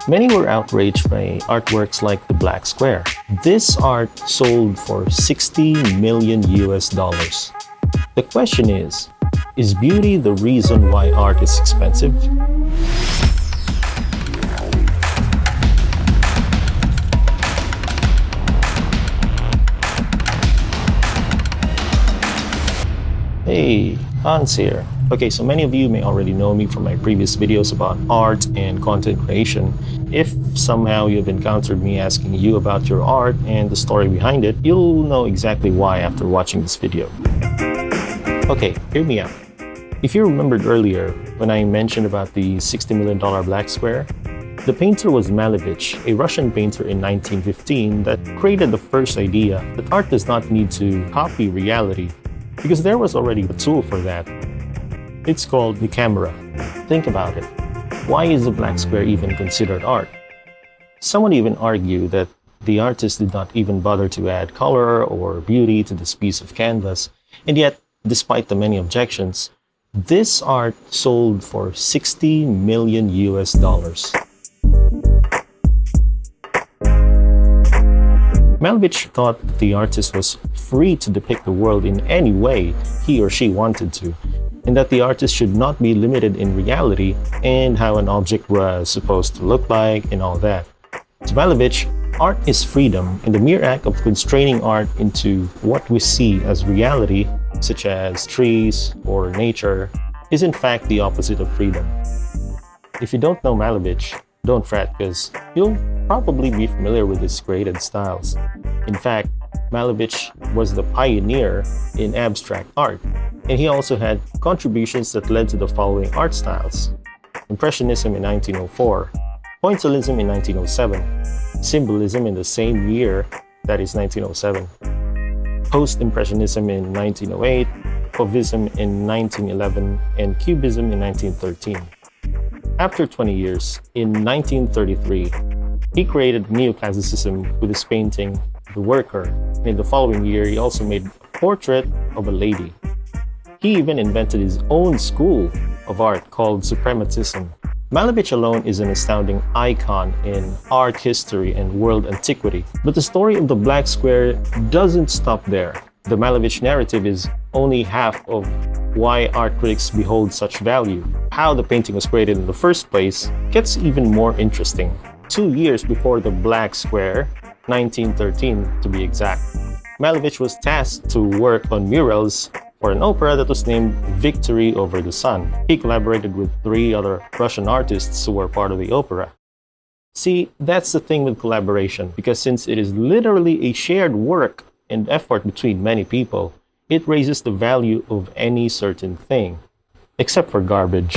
Many were outraged by artworks like the Black Square. This art sold for $60 million US. The question is beauty the reason why art is expensive? Hey, Hans here. Okay, so many of you may already know me from my previous videos about art and content creation. If somehow you've encountered me asking you about your art and the story behind it, you'll know exactly why after watching this video. Okay, hear me out. If you remembered earlier when I mentioned about the $60 million Black Square, the painter was Malevich, a Russian painter in 1915 that created the first idea that art does not need to copy reality because there was already a tool for that. It's called the camera. Think about it. Why is the Black Square even considered art? Someone even argued that the artist did not even bother to add color or beauty to this piece of canvas, and yet, despite the many objections, this art sold for $60 million US. Malevich thought that the artist was free to depict the world in any way he or she wanted to, and that the artist should not be limited in reality and how an object was supposed to look like and all that. To Malevich, art is freedom, and the mere act of constraining art into what we see as reality, such as trees or nature, is in fact the opposite of freedom. If you don't know Malevich, don't fret, because you'll probably be familiar with his created styles. In fact, Malevich was the pioneer in abstract art, and he also had contributions that led to the following art styles: Impressionism in 1904, Pointillism in 1907, Symbolism in the same year, that is 1907, Post-Impressionism in 1908, Fauvism in 1911, and Cubism in 1913. After 20 years, in 1933, he created Neoclassicism with his painting, The Worker, and in the following year, he also made a portrait of a lady. He even invented his own school of art called Suprematism. Malevich alone is an astounding icon in art history and world antiquity. But the story of the Black Square doesn't stop there. The Malevich narrative is only half of why art critics behold such value. How the painting was created in the first place gets even more interesting. 2 years before the Black Square, 1913 to be exact, Malevich was tasked to work on murals for an opera that was named Victory Over the Sun. He collaborated with 3 other Russian artists who were part of the opera. See, that's the thing with collaboration, because since it is literally a shared work and effort between many people, it raises the value of any certain thing, except for garbage.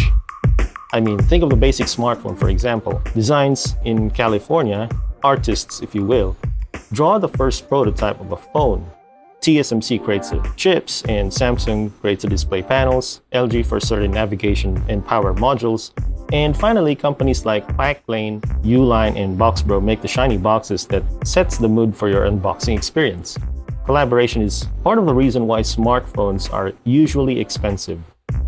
I mean, think of the basic smartphone, for example. Designs in California, artists, if you will, draw the first prototype of a phone. TSMC creates the chips, and Samsung creates the display panels, LG for certain navigation and power modules, and finally companies like Backplane, Uline, and Boxbro make the shiny boxes that sets the mood for your unboxing experience. Collaboration is part of the reason why smartphones are usually expensive.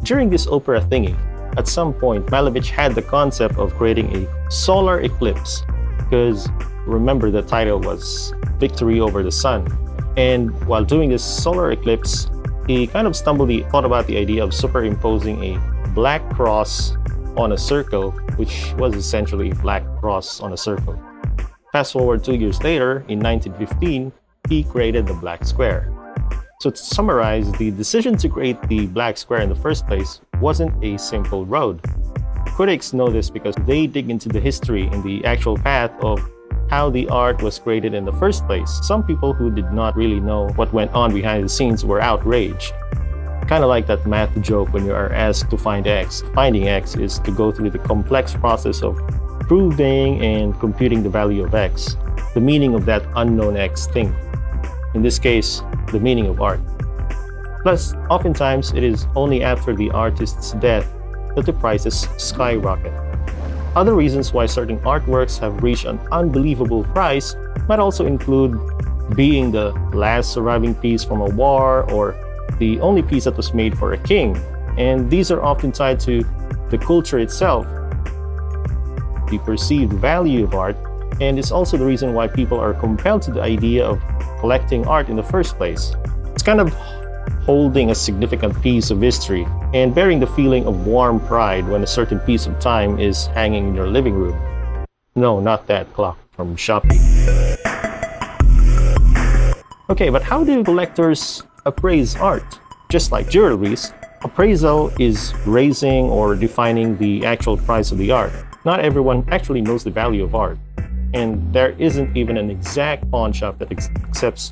During this opera thingy, at some point, Malevich had the concept of creating a solar eclipse, because remember the title was Victory Over the Sun. And while doing this solar eclipse, he kind of thought about the idea of superimposing a black cross on a circle, which was essentially a black cross on a circle. Fast forward 2 years later, in 1915, he created the Black Square. So to summarize, the decision to create the Black Square in the first place wasn't a simple road. Critics know this because they dig into the history and the actual path of how the art was created in the first place. Some people who did not really know what went on behind the scenes were outraged. Kind of like that math joke when you are asked to find x. Finding x is to go through the complex process of proving and computing the value of x, the meaning of that unknown x thing. In this case, the meaning of art. Plus, oftentimes it is only after the artist's death that the prices skyrocket. Other reasons why certain artworks have reached an unbelievable price might also include being the last surviving piece from a war or the only piece that was made for a king, and these are often tied to the culture itself. the perceived value of art, and it's also the reason why people are compelled to the idea of collecting art in the first place. It's kind of holding a significant piece of history and bearing the feeling of warm pride when a certain piece of time is hanging in your living room. No, not that clock from Shopee. Okay, but how do collectors appraise art? Just like jewelries, appraisal is raising or defining the actual price of the art. Not everyone actually knows the value of art, and there isn't even an exact pawn shop that accepts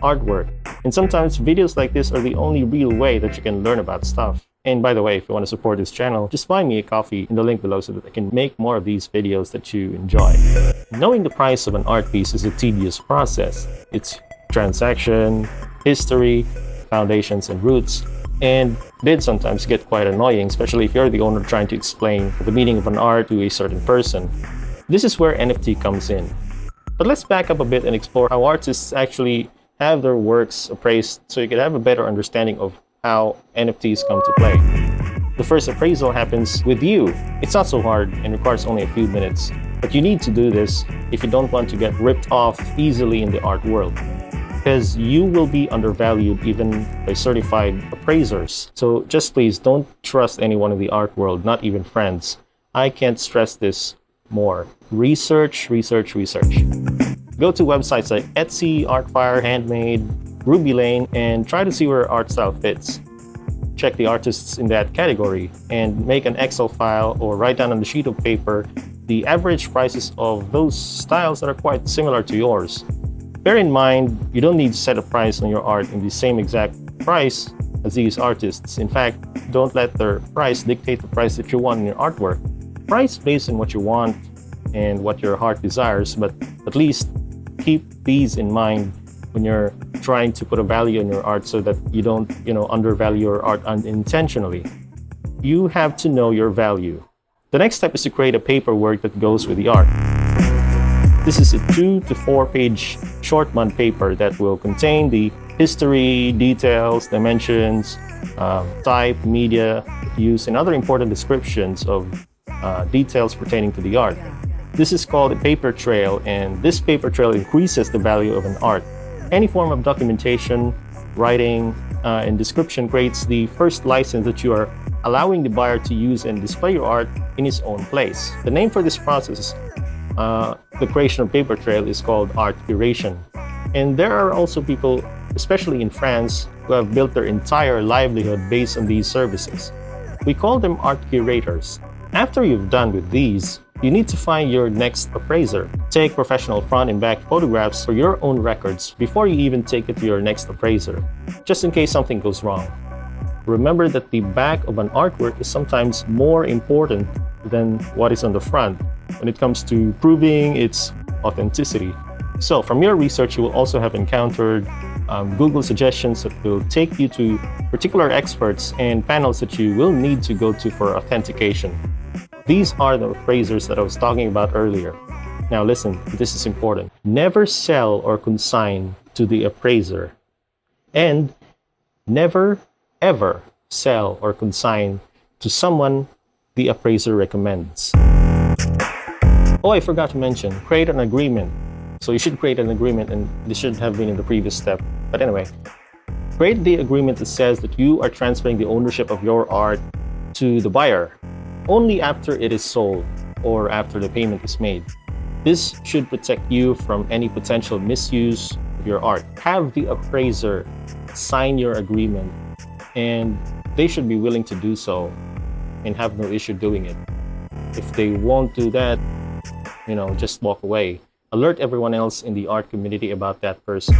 artwork. And sometimes videos like this are the only real way that you can learn about stuff. And by the way, if you want to support this channel, just buy me a coffee in the link below so that I can make more of these videos that you enjoy. Knowing the price of an art piece is a tedious process. It's transaction, history, foundations, and roots. And bids sometimes get quite annoying, especially if you're the owner trying to explain the meaning of an art to a certain person. This is where NFT comes in. But let's back up a bit and explore how artists actually have their works appraised so you can have a better understanding of how NFTs come to play. The first appraisal happens with you. It's not so hard and requires only a few minutes, but you need to do this if you don't want to get ripped off easily in the art world, because you will be undervalued even by certified appraisers. So just please don't trust anyone in the art world, not even friends. I can't stress this more. Research, research, research. Go to websites like Etsy, Artfire, Handmade, Ruby Lane, and try to see where art style fits. Check the artists in that category and make an Excel file or write down on the sheet of paper the average prices of those styles that are quite similar to yours. Bear in mind, you don't need to set a price on your art in the same exact price as these artists. In fact, don't let their price dictate the price that you want in your artwork. Price based on what you want and what your heart desires, but at least keep these in mind when you're trying to put a value in your art so that you don't, undervalue your art unintentionally. You have to know your value. The next step is to create a paperwork that goes with the art. This is a 2 to 4 page short bond paper that will contain the history, details, dimensions, type, media, use, and other important descriptions of details pertaining to the art. This is called a paper trail, and this paper trail increases the value of an art. Any form of documentation, writing, and description creates the first license that you are allowing the buyer to use and display your art in his own place. The name for this process, the creation of paper trail, is called art curation. And there are also people, especially in France, who have built their entire livelihood based on these services. We call them art curators. After you've done with these, you need to find your next appraiser. Take professional front and back photographs for your own records before you even take it to your next appraiser, just in case something goes wrong. Remember that the back of an artwork is sometimes more important than what is on the front when it comes to proving its authenticity. So from your research, you will also have encountered Google suggestions that will take you to particular experts and panels that you will need to go to for authentication. These are the appraisers that I was talking about earlier. Now listen, this is important. Never sell or consign to the appraiser. And never, ever sell or consign to someone the appraiser recommends. Oh, I forgot to mention, create an agreement. So you should create an agreement, and this should have been in the previous step. But anyway, create the agreement that says that you are transferring the ownership of your art to the buyer only after it is sold or after the payment is made. This should protect you from any potential misuse of your art. Have the appraiser sign your agreement, and they should be willing to do so and have no issue doing it. If they won't do that, just walk away. Alert everyone else in the art community about that person.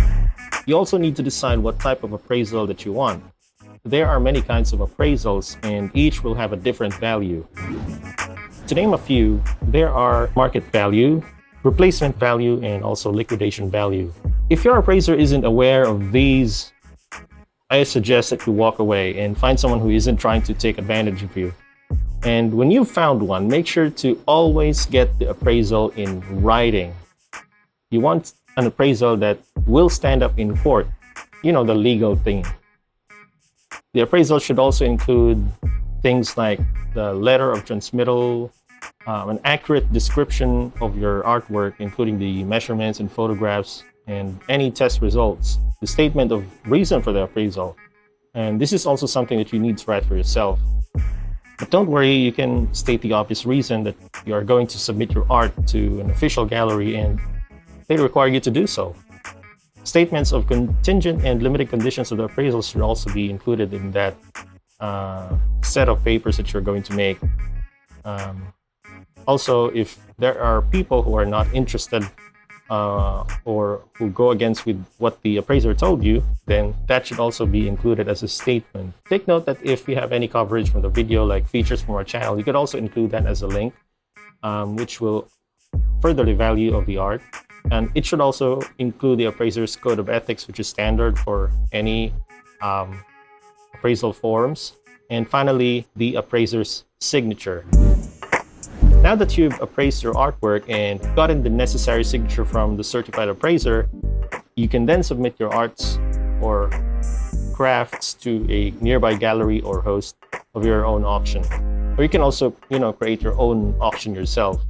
You also need to decide what type of appraisal that you want. There are many kinds of appraisals, and each will have a different value. To name a few, there are market value, replacement value, and also liquidation value. If your appraiser isn't aware of these, I suggest that you walk away and find someone who isn't trying to take advantage of you. And when you've found one, make sure to always get the appraisal in writing. You want an appraisal that will stand up in court, the legal thing. The appraisal should also include things like the letter of transmittal, an accurate description of your artwork, including the measurements and photographs and any test results, the statement of reason for the appraisal. And this is also something that you need to write for yourself. But don't worry, you can state the obvious reason that you are going to submit your art to an official gallery and they require you to do so. Statements of contingent and limited conditions of the appraisal should also be included in that set of papers that you're going to make. Also, if there are people who are not interested or who go against with what the appraiser told you, then that should also be included as a statement. Take note that if you have any coverage from the video, like features from our channel, you could also include that as a link, which will further the value of the art. And it should also include the appraiser's code of ethics, which is standard for any appraisal forms. And finally, the appraiser's signature. Now that you've appraised your artwork and gotten the necessary signature from the certified appraiser, you can then submit your arts or crafts to a nearby gallery or host of your own auction. Or you can also, create your own auction yourself.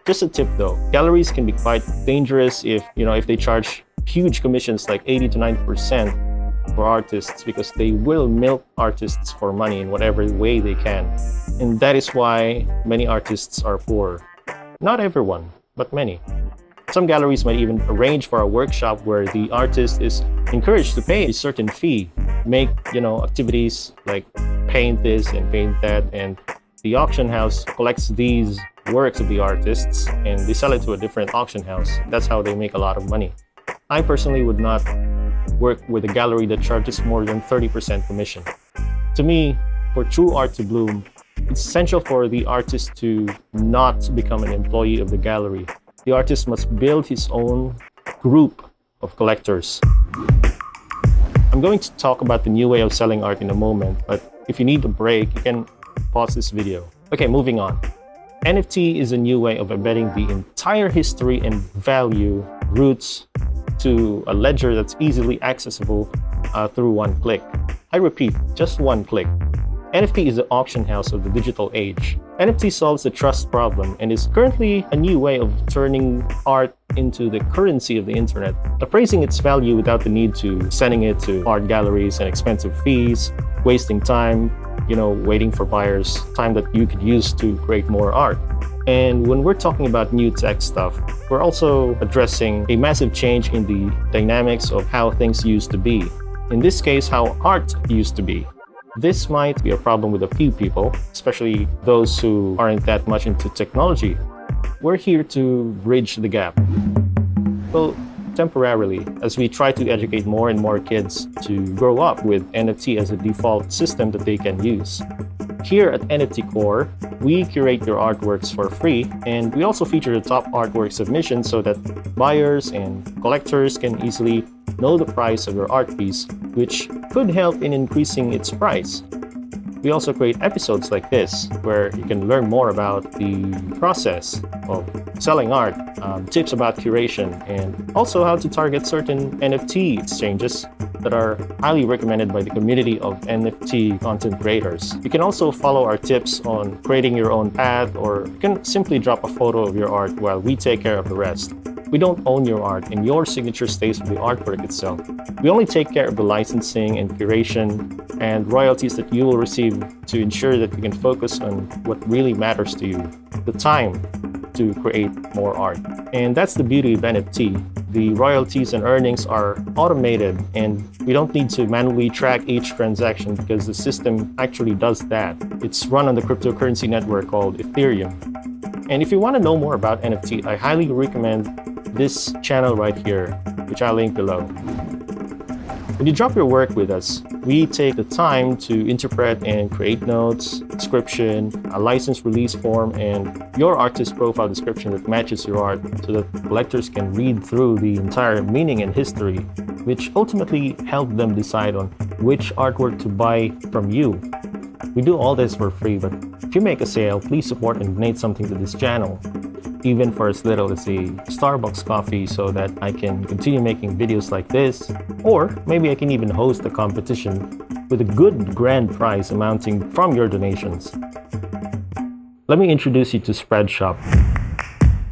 Just a tip though, galleries can be quite dangerous if they charge huge commissions like 80 to 90% for artists, because they will milk artists for money in whatever way they can. And that is why many artists are poor. Not everyone, but many. Some galleries might even arrange for a workshop where the artist is encouraged to pay a certain fee, make activities like paint this and paint that, and the auction house collects these works of the artists and they sell it to a different auction house. That's how they make a lot of money. I personally would not work with a gallery that charges more than 30% commission. To me, for true art to bloom, it's essential for the artist to not become an employee of the gallery. The artist must build his own group of collectors. I'm going to talk about the new way of selling art in a moment, but if you need a break, you can pause this video. Okay, moving on. NFT is a new way of embedding the entire history and value roots to a ledger that's easily accessible through one click. I repeat, just one click. NFT is the auction house of the digital age. NFT solves the trust problem and is currently a new way of turning art into the currency of the internet, appraising its value without the need to sending it to art galleries and expensive fees, wasting time, waiting for buyers, time that you could use to create more art. And when we're talking about new tech stuff, we're also addressing a massive change in the dynamics of how things used to be. In this case, how art used to be. This might be a problem with a few people, especially those who aren't that much into technology. We're here to bridge the gap. Well, temporarily, as we try to educate more and more kids to grow up with NFT as a default system that they can use. Here at NFT Core, we curate your artworks for free, and we also feature the top artwork submissions so that buyers and collectors can easily know the price of your art piece, which could help in increasing its price. We also create episodes like this, where you can learn more about the process of selling art, tips about curation, and also how to target certain NFT exchanges that are highly recommended by the community of NFT content creators. You can also follow our tips on creating your own path, or you can simply drop a photo of your art while we take care of the rest. We don't own your art, and your signature stays with the artwork itself. We only take care of the licensing and curation and royalties that you will receive to ensure that you can focus on what really matters to you, the time to create more art. And that's the beauty of NFT. The royalties and earnings are automated, and we don't need to manually track each transaction because the system actually does that. It's run on the cryptocurrency network called Ethereum. And if you want to know more about NFT, I highly recommend this channel right here, which I'll link below. When you drop your work with us, we take the time to interpret and create notes, description, a license release form, and your artist profile description that matches your art so that collectors can read through the entire meaning and history, which ultimately help them decide on which artwork to buy from you. We do all this for free, but if you make a sale, please support and donate something to this channel, even for as little as a Starbucks coffee, so that I can continue making videos like this, or maybe I can even host a competition with a good grand prize amounting from your donations. let me introduce you to Spreadshop,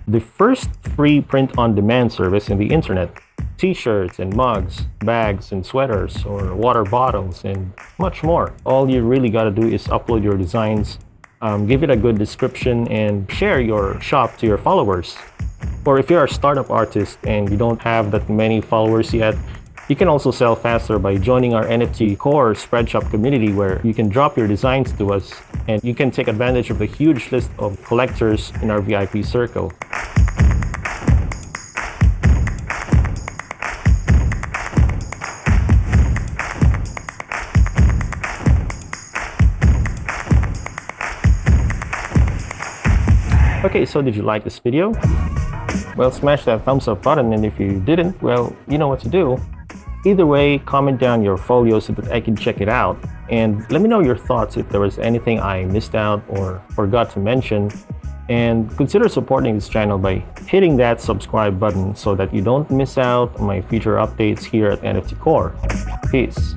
the first free print-on-demand service in the internet. T-shirts and mugs, bags and sweaters, or water bottles, and much more. All you really gotta do is upload your designs, give it a good description, and share your shop to your followers. Or if you're a startup artist and you don't have that many followers yet, you can also sell faster by joining our NFT core Spreadshop community, where you can drop your designs to us and you can take advantage of the huge list of collectors in our VIP circle. Okay, so did you like this video? Well, smash that thumbs up button, and if you didn't, well, you know what to do. Either way, comment down your folio so that I can check it out, and let me know your thoughts if there was anything I missed out or forgot to mention, and consider supporting this channel by hitting that subscribe button so that you don't miss out on my future updates here at NFT Core. Peace.